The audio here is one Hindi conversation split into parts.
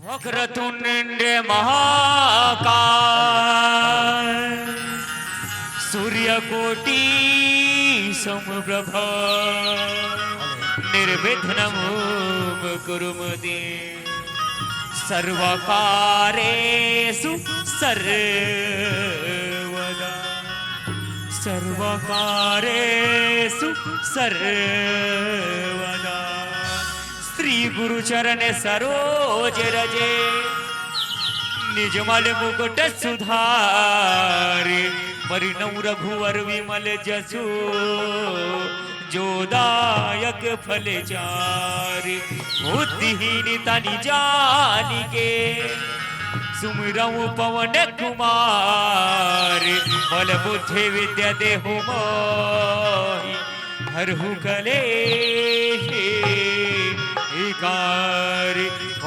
वक्रतुंड महाकाय सूर्यकोटि समप्रभा निर्विघ्नं कुरु मे सर्वकारेषु सर्वदा सर्वकारेषु सर्वदा श्री गुरु चरण सरोज रजे निजमल मुकुट सुधारे परिणव रघुवर विमल जसु जोदायक फल चारि बुद्धिहीन तनि जानिके सुमिरऊ पवन कुमार बल बुद्धि विद्या देहु मोहि हरहु कलेश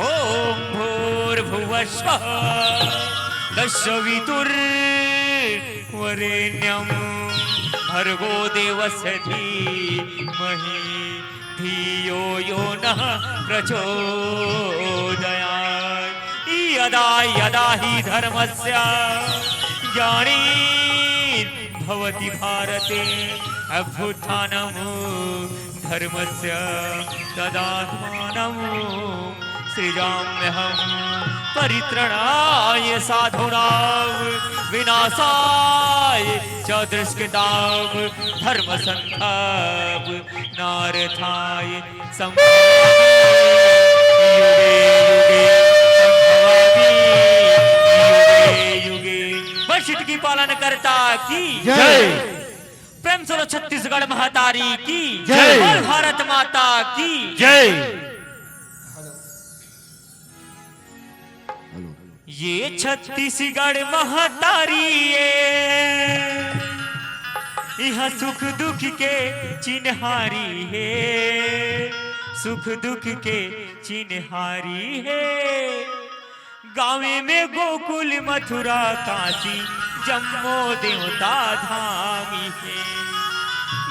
ओम भूर्भुवस्वः तत्सवितुर्वरेण्यं भर्गो देवस्य धीमहि धियो यो नः प्रचोदयात् यदा यदा हि धर्मस्य ग्लानिर्भवति भारते अभ्युत्थानं धर्मस्य तदात्मानं सृजाम्यहं परित्रणाय साधूनां विनाशाय च दुष्कृतां धर्मसंस्थापनार्थाय युगे वर्षित की पालन करता की जय। प्रेम सरो छत्तीसगढ़ महातारी की जय। भारत माता की जय। ये छत्तीसगढ़ महातारी यहाँ सुख दुख के चिन्हारी है सुख दुख के चिन्हारी है गाँव में गोकुल मथुरा काशी जम्मो देवता धामी है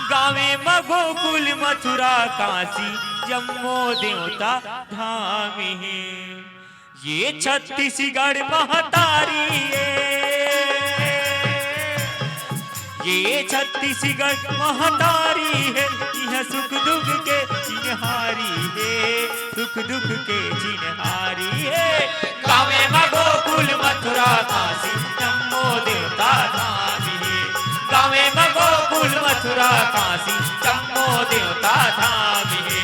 गाँव में गोकुल मथुरा काशी जम्मो देवता धामी है ये छत्तीसगढ़ महातारी है ये छत्तीसगढ़ महातारी है यह सुख दुख के चिन्हारी है सुख दुख के चिन्हारी है गाँव में गोकुल मथुरा काशी जम्मो देवता धामी है गाँव में गोकुल मथुरा काशी जम्मो देवता धामी है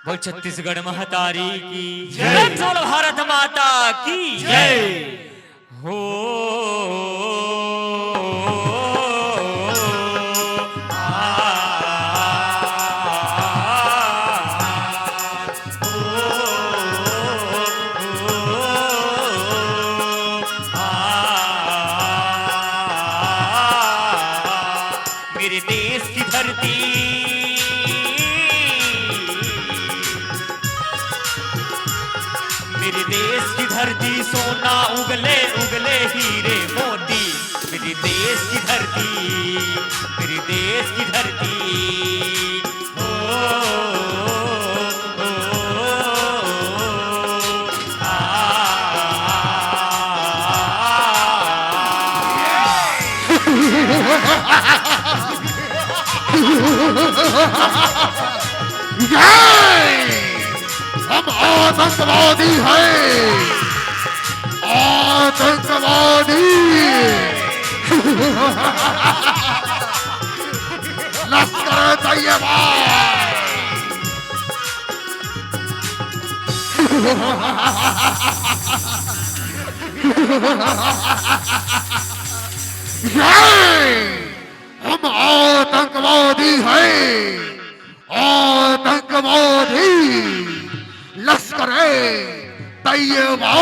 बोल छत्तीसगढ़ महातारी की जय। भारत माता की जय हो मेरे देश की धरती मेरे देश की धरती सोना उगले उगले हीरे मोती मेरे देश की धरती मेरे देश की धरती ओ, ओ, हम आतंकवादी हैं आतंकवादी लश्कर तैयबा हम आतंकवादी हैं, आतंकवादी लश्कर तैयबा।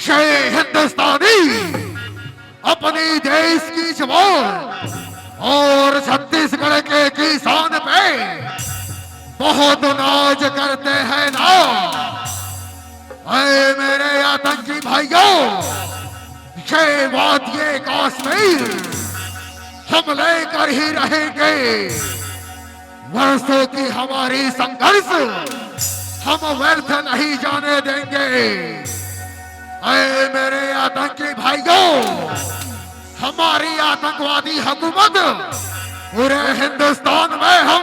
ये हिंदुस्तानी अपने देश की जवान और छत्तीसगढ़ के किसान पे बहुत नाज करते हैं ना। ऐ मेरे आतंकी भाइयों, ये वादिये कश्मीर हम लेकर ही रहेंगे। वर्षों की हमारी संघर्ष हम व्यर्थ नहीं जाने देंगे। ऐ मेरे आतंकी भाइयों, हमारी आतंकवादी हुकूमत पूरे हिंदुस्तान में हम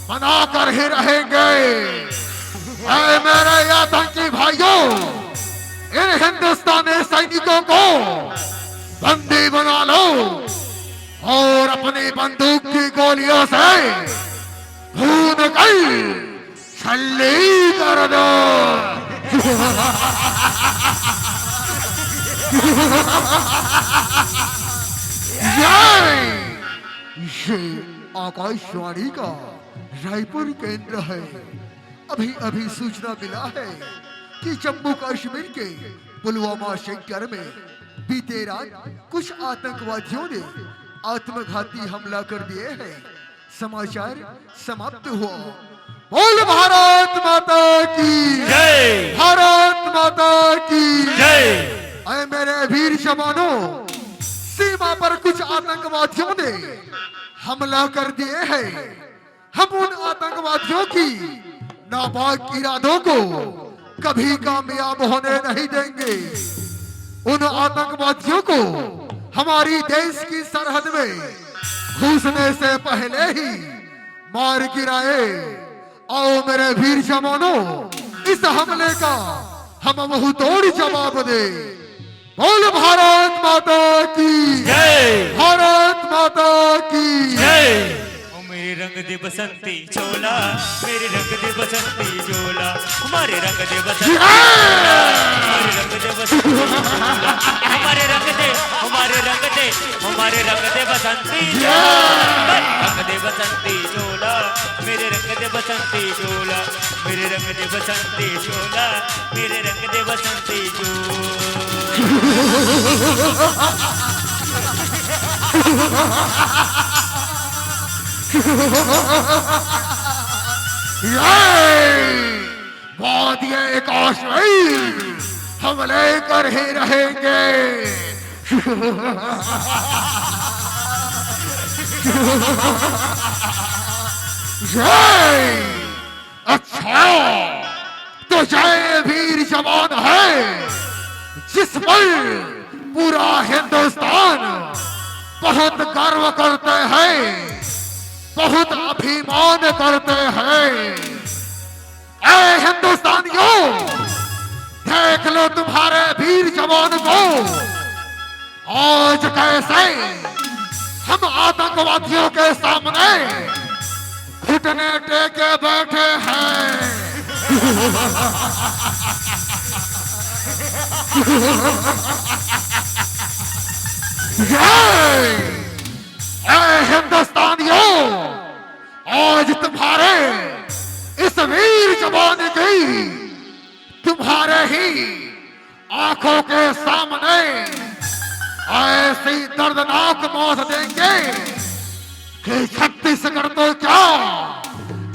बनाकर ही रहेंगे। ऐ मेरे आतंकी भाइयों, इन हिंदुस्तानी सैनिकों को बंदी बना लो और अपनी बंदूक की गोलियों से भून कर छल्ली कर दो। ये आकाशवाणी का रायपुर केंद्र है। अभी अभी सूचना मिला है कि जम्मू कश्मीर के पुलवामा सेक्टर में बीते रात कुछ आतंकवादियों ने आत्मघाती हमला कर दिए हैं। समाचार समाप्त हुआ। बोल भारत माता की जय, भारत माता की जय। ऐ मेरे वीर जवानों, सीमा पर कुछ आतंकवादियों ने हमला कर दिए हैं। हम उन आतंकवादियों की नापाक इरादों को कभी कामयाब होने नहीं देंगे। उन आतंकवादियों को हमारी देश की सरहद में घुसने से पहले ही मार गिराए। आओ मेरे वीर जवानों, इस हमले का हम मुंह तोड़ जवाब दे। बोल भारत माता की जय, भारत माता की जय। ओ मेरे रंग दे बसंती चोला, मेरे रंग दे बसंती चोला, हमारे रंग दे बसंती चोला, हमारे रंग दे बसंती चोला, हमारे रंग दे, हमारे रंग दे, हमारे रंग दे बसंती चोला, रंग दे बसंती चोला, मेरे रंग दे बसंती चोला, मेरे रंग दे बसंती चोला, मेरे रंग दे बसंती चोला। वादिये कश्मीर हम लेकर ही रहेंगे। अच्छा, तो जय वीर जवान है जिस पर पूरा हिंदुस्तान बहुत गर्व करते हैं, बहुत अभिमान करते हैं। ऐ हिंदुस्तानियों, देख लो तुम्हारे वीर जवान को आज कैसे हम आतंकवादियों के सामने घुटने टेके बैठे हैं। ऐ हिंदुस्तानियों, आज तुम्हारे इस वीर जवान की तुम्हारे ही आंखों के सामने ऐसी दर्दनाक मौत देंगे कि छत्तीसगढ़ तो क्या,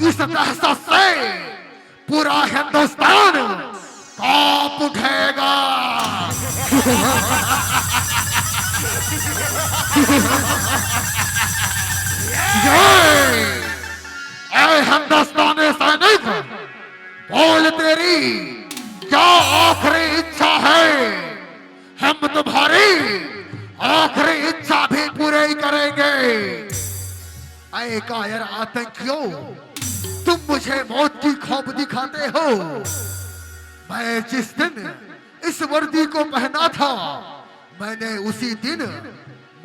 इस दहशत से पूरा हिंदुस्तान कांप उठेगा। ऐ हिंदुस्तानी सैनिक, बोल तेरी क्या आखिरी इच्छा है? हम तुम्हारी आखिरी इच्छा भी पूरी करेंगे। ऐ कायर आतंकियों, तुम मुझे मौत की खौफ दिखाते हो। मैं जिस दिन इस वर्दी को पहना था, मैंने उसी दिन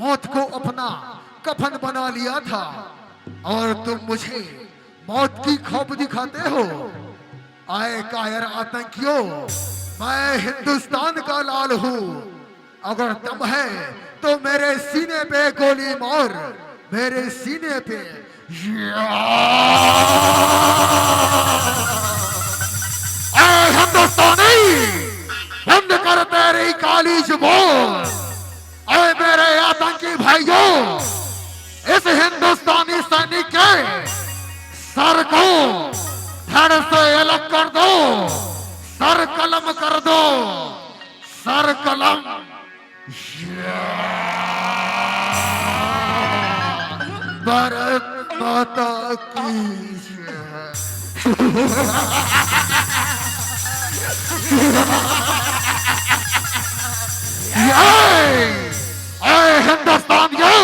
मौत को अपना कफन बना लिया था और तुम मुझे मौत की खौफ दिखाते हो। आए कायर आतंकियों, मैं हिंदुस्तान का लाल हूँ। अगर दम है तो मेरे सीने पे गोली मार, मेरे सीने पे। ऐ हिंदुस्तानी, बंद कर तेरी काली जुबान। ऐ मेरे आतंकी भाइयों, इस हिंदुस्तानी सैनिक के सर को धड़ से अलग कर दो, सर कलम कर दो, सर कलम। भारत माता की जय। हिंदुस्तानियों,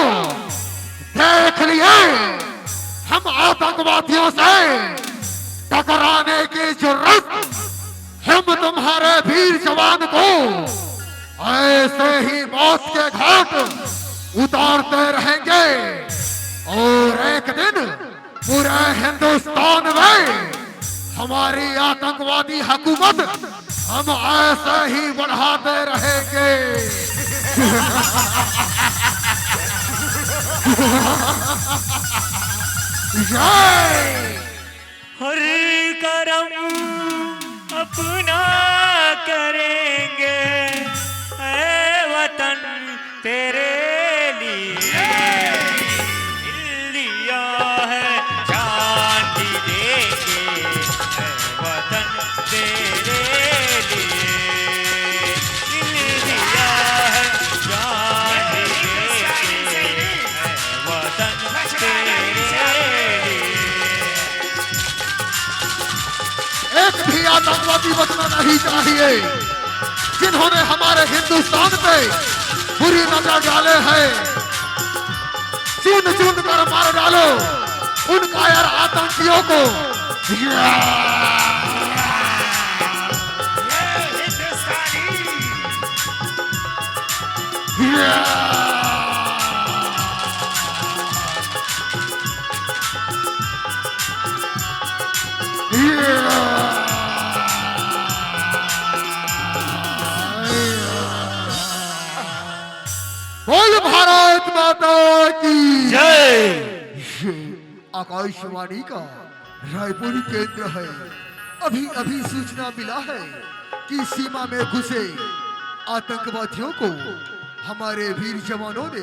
देख लिए हम आतंकवादियों से टकराने की जरूरत। हम तुम्हारे वीर जवान को ऐसे ही मौत के घाट उतारते रहेंगे और एक दिन पूरे हिंदुस्तान में हमारी आतंकवादी हुकूमत हम ऐसे ही बढ़ाते रहेंगे। जय। हर करम अपना करेंगे ऐ वतन तेरे लिए। दिल दिया है जान भी देंगे ऐ वतन तेरे लिए। दिल दिया है जान भी देंगे ऐ वतन तेरे लिए। एक भी आतंकवादी बचना नहीं चाहिए। जिन्होंने हमारे हिंदुस्तान पे बुरी नजर डाले हैं, चुन चुन कर मार डालो उन कायर आतंकियों को। बोल भारत माता की जय। आकाशवाणी का रायपुर केंद्र है। अभी अभी सूचना मिला है कि सीमा में घुसे आतंकवादियों को हमारे वीर जवानों ने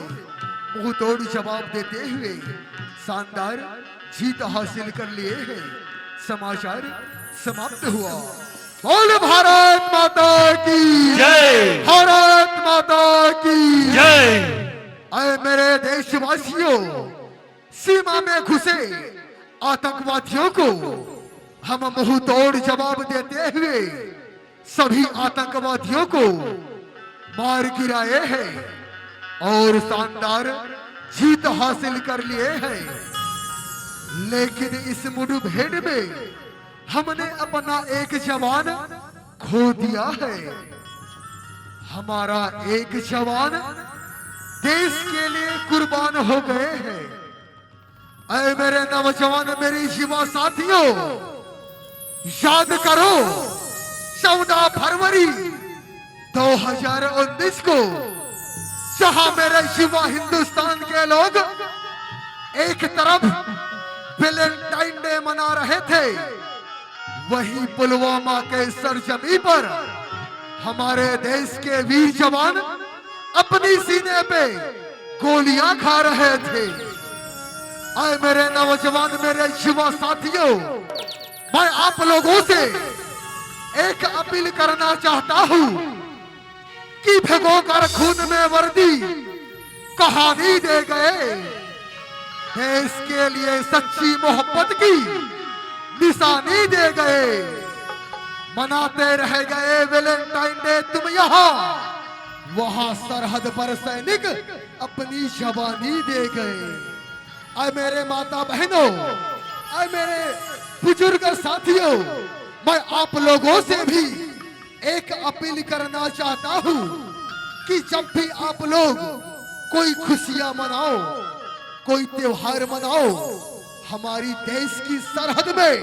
मुंह तोड़ जवाब देते हुए शानदार जीत हासिल कर लिए हैं। समाचार समाप्त हुआ। बोल भारत माता की जय। भारत माता की जय। अरे मेरे देशवासियों, सीमा में घुसे आतंकवादियों को हम मुंह तोड़ जवाब देते हुए सभी आतंकवादियों को मार गिराए हैं और शानदार जीत हासिल कर लिए हैं। लेकिन इस मुठभेड़ में हमने अपना एक जवान खो दिया है। हमारा एक जवान देश के लिए कुर्बान हो गए हैं। ऐ मेरे नौजवान, मेरी युवा साथियों, याद करो 14 फरवरी 2019 को जहां मेरे युवा हिंदुस्तान के लोग एक तरफ वैलेंटाइन डे मना रहे थे, वहीं पुलवामा के सरजमी पर हमारे देश के वीर जवान अपनी सीने पे गोलियां खा रहे थे। आए मेरे नौजवान, मेरे युवा साथियों, मैं आप लोगों से एक अपील करना चाहता हूं कि भिगोकर खून में वर्दी कहानी दे गए, देश के लिए सच्ची मोहब्बत की निशानी दे गए, मनाते रह गए वैलेंटाइन डे तुम यहाँ, वहां सरहद पर सैनिक अपनी जवानी दे गए। आए मेरे माता बहनों, आए मेरे बुजुर्ग साथियों, मैं आप लोगों से भी एक अपील करना चाहता हूं कि जब भी आप लोग कोई खुशियां मनाओ, कोई त्योहार मनाओ, हमारी देश की सरहद में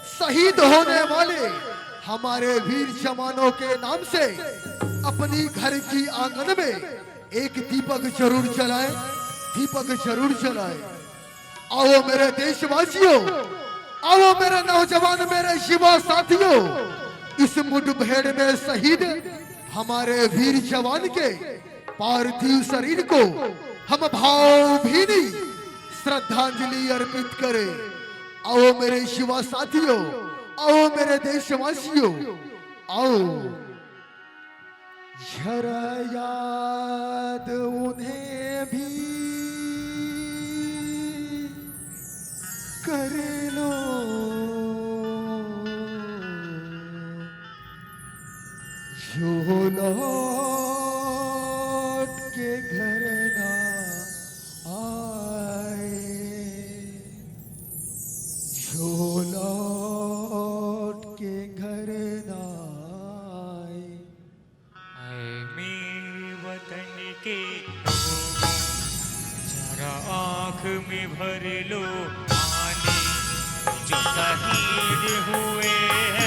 शहीद होने वाले हमारे वीर जवानों के नाम से अपनी घर की आंगन में एक दीपक जरूर जलाएं, दीपक जरूर जलाएं। आओ मेरे देशवासियों, आओ मेरे नौजवान, मेरे युवा साथियों, इस मुठभेड़ में शहीद हमारे वीर जवान के पार्थिव शरीर को हम भावभीनी श्रद्धांजलि अर्पित करें। आओ मेरे युवा साथियों, आओ मेरे देशवासियों, आओ जरा याद उन्हें भी कर लो, जो लौट के घर ना आए, जो लौट के घर ना आए। ऐ मेरे वतन के लोगों, जरा आँख में भर लो पानी, जो शहीद हुए हैं